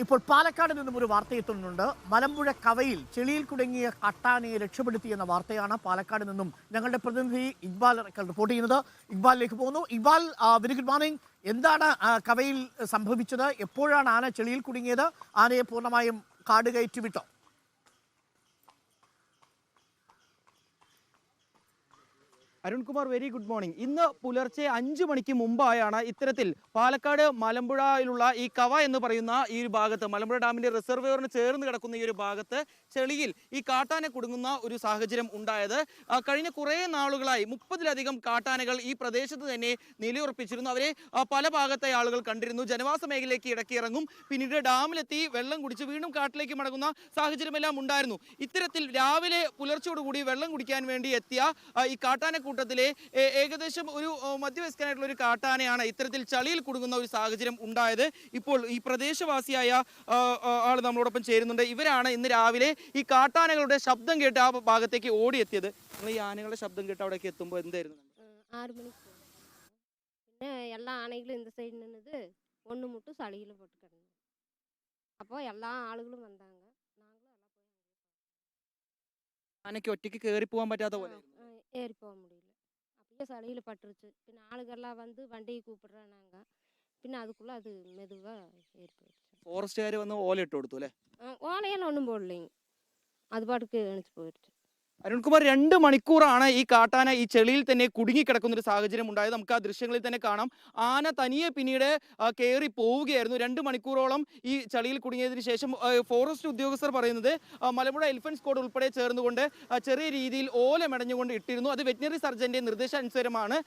ഇപ്പോൾ പാലക്കാട് നിന്നും ഒരു വാർത്ത എത്തുന്നുണ്ട്. മലമ്പുഴ കവയിൽ ചെളിയിൽ കുടുങ്ങിയ കാട്ടാനയെ രക്ഷപ്പെടുത്തിയെന്ന വാർത്തയാണ് പാലക്കാട് നിന്നും ഞങ്ങളുടെ പ്രതിനിധി ഇക്ബാൽ റിപ്പോർട്ട് ചെയ്യുന്നത്. ഇക്ബാലിലേക്ക് പോകുന്നു. Iqbal, very good morning. എന്താണ് കവയിൽ സംഭവിച്ചത്? എപ്പോഴാണ് ആന ചെളിയിൽ കുടുങ്ങിയത്? ആനയെ പൂർണ്ണമായും കാട് കയറ്റി വിട്ടോ? Arunkumar, very good morning. ഇന്ന് പുലർച്ചെ 5 മണിക്ക് മുമ്പായാണ് ഇത്തരത്തിൽ പാലക്കാട് മലമ്പുഴയിലുള്ള ഈ കവ എന്ന് പറയുന്ന ഈ ഒരു ഭാഗത്ത്, മലമ്പുഴ ഡാമിന്റെ റിസർവോയറിന് ചേർന്ന് കിടക്കുന്ന ഈ ഒരു ഭാഗത്ത് ചെളിയിൽ ഈ കാട്ടാന കുടുങ്ങുന്ന ഒരു സാഹചര്യം ഉണ്ടായത്. കഴിഞ്ഞ കുറേ നാളുകളായി 30-ലധികം കാട്ടാനകൾ ഈ പ്രദേശത്ത് തന്നെ നിലയുറപ്പിച്ചിരുന്നു. അവരെ പല ഭാഗത്തെ ആളുകൾ കണ്ടിരുന്നു. ജനവാസ മേഖലയിലേക്ക് ഇടയ്ക്ക് ഇറങ്ങും, പിന്നീട് ഡാമിലെത്തി വെള്ളം കുടിച്ച് വീണ്ടും കാട്ടിലേക്ക് മടങ്ങുന്ന സാഹചര്യമെല്ലാം ഉണ്ടായിരുന്നു. ഇത്തരത്തിൽ രാവിലെ പുലർച്ചയോടുകൂടി വെള്ളം കുടിക്കാൻ വേണ്ടി എത്തിയ ഈ കാട്ടാന കൂട്ടത്തിലെ ഏകദേശം ഒരു മധ്യവയസ്കനായിട്ടുള്ള ഒരു കാട്ടാനയാണ് ഇത്തരത്തിൽ ചളിയിൽ കുടുങ്ങുന്ന ഒരു സാഹചര്യം ഉണ്ടായത്. ഇപ്പോൾ ഈ പ്രദേശവാസിയായ ആൾ നമ്മളോടൊപ്പം ചേരുന്നുണ്ട്. ഇവരാണ് ഇന്ന് രാവിലെ ഈ കാട്ടാനകളുടെ ശബ്ദം കേട്ട് ആ ഭാഗത്തേക്ക് ഓടിയെത്തിയത്. നിങ്ങൾ ഈ ആനകളുടെ ശബ്ദം കേട്ട് അവിടേക്ക് എത്തുമ്പോൾ എന്തായിരുന്നു? 6 മണിക്ക് പിന്നെ എല്ലാ ആനകളും இந்த സൈഡിൽ നിന്നത് ஒன்று மட்டும் சளியில் போட்டு கிடந்தோம். അപ്പോൾ എല്ലാ ആളുകളും വന്നാங்க. ആനയ്ക്ക് ഒറ്റയ്ക്ക് കയറി പോകാൻ പറ്റാത്ത പോലെ ஏறி போக முடியல. அப்படியே சளியில் பட்டுருச்சு. பின்ன ஆளுகள்லாம் வந்து வண்டியை கூப்பிடுறாங்க. പിന്നെ அதுக்குள்ள அது மெதுவாக ஏறி போயிடுச்சு. ഫോറസ്റ്റുകാർ വന്ന് ഓല ഇട്ട് കൊടുത്തു അല്ലേ? ஓலையெல்லாம் ஒன்றும் போடலைங்க. அது பாட்டுக்கு எழுந்து போயிடுச்சு. അരുൺകുമാർ, 2 മണിക്കൂറാണ് ഈ കാട്ടാന ഈ ചെളിയിൽ തന്നെ കുടുങ്ങിക്കിടക്കുന്ന ഒരു സാഹചര്യം ഉണ്ടായത്. നമുക്ക് ആ ദൃശ്യങ്ങളിൽ തന്നെ കാണാം. ആന തനിയെ പിന്നീട് കയറി പോവുകയായിരുന്നു. 2 മണിക്കൂറോളം ഈ ചളിയിൽ കുടുങ്ങിയതിന് ശേഷം ഫോറസ്റ്റ് ഉദ്യോഗസ്ഥർ പറയുന്നത് മലമ്പുഴ എലിഫന്റ് സ്ക്വാഡ് ഉൾപ്പെടെ ചേർന്നുകൊണ്ട് ചെറിയ രീതിയിൽ ഓല മെടഞ്ഞുകൊണ്ട് ഇട്ടിരുന്നു. അത് വെറ്റിനറി സർജന്റെ നിർദ്ദേശാനുസരമാണ്.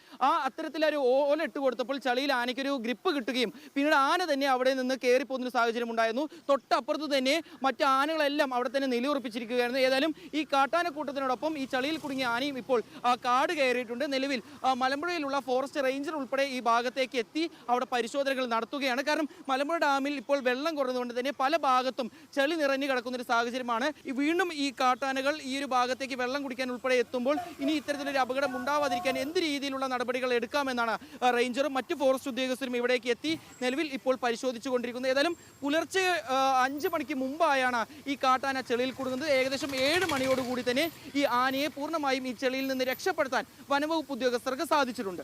അത്തരത്തിലൊരു ഓല ഇട്ട് കൊടുത്തപ്പോൾ ചളിയിൽ ആനയ്ക്കൊരു ഗ്രിപ്പ് കിട്ടുകയും പിന്നീട് ആന തന്നെ അവിടെ നിന്ന് കയറി പോകുന്നൊരു സാഹചര്യം ഉണ്ടായിരുന്നു. തൊട്ടപ്പുറത്ത് തന്നെ മറ്റ് ആനകളെല്ലാം അവിടെ തന്നെ നിലയുറപ്പിച്ചിരിക്കുകയായിരുന്നു. ഏതായാലും ഈ കാട്ടാന കൂട്ടത്തിനോടൊപ്പം ഈ ചളിയിൽ കുടുങ്ങിയ ആനയും ഇപ്പോൾ കാട് കയറിയിട്ടുണ്ട്. നിലവിൽ മലമ്പുഴയിലുള്ള ഫോറസ്റ്റ് റേഞ്ചർ ഉൾപ്പെടെ ഈ ഭാഗത്തേക്ക് എത്തി അവിടെ പരിശോധനകൾ നടത്തുകയാണ്. കാരണം മലമ്പുഴ ഡാമിൽ ഇപ്പോൾ വെള്ളം കുറഞ്ഞതുകൊണ്ട് തന്നെ പല ഭാഗത്തും ചെളി നിറഞ്ഞു കിടക്കുന്ന ഒരു സാഹചര്യമാണ്. വീണ്ടും ഈ കാട്ടാനകൾ ഈ ഒരു ഭാഗത്തേക്ക് വെള്ളം കുടിക്കാൻ ഉൾപ്പെടെ എത്തുമ്പോൾ ഇനി ഇത്തരത്തിലൊരു അപകടം ഉണ്ടാവാതിരിക്കാൻ എന്ത് രീതിയിലുള്ള നടപടികൾ എടുക്കാമെന്നാണ് റേഞ്ചറും മറ്റ് ഫോറസ്റ്റ് ഉദ്യോഗസ്ഥരും ഇവിടേക്ക് എത്തി നിലവിൽ ഇപ്പോൾ പരിശോധിച്ചു കൊണ്ടിരിക്കുന്നത്. ഏതായാലും പുലർച്ചെ 5 മണിക്ക് മുമ്പായാണ് ഈ കാട്ടാന ചെളിയിൽ കുടുങ്ങുന്നത്. ഏകദേശം 7 മണിയോടുകൂടി തന്നെ ഈ ആനയെ പൂർണ്ണമായും ഈ ചെളിയിൽ നിന്ന് രക്ഷപ്പെടുത്താൻ വനംവകുപ്പ് ഉദ്യോഗസ്ഥർക്ക് സാധിച്ചിട്ടുണ്ട്.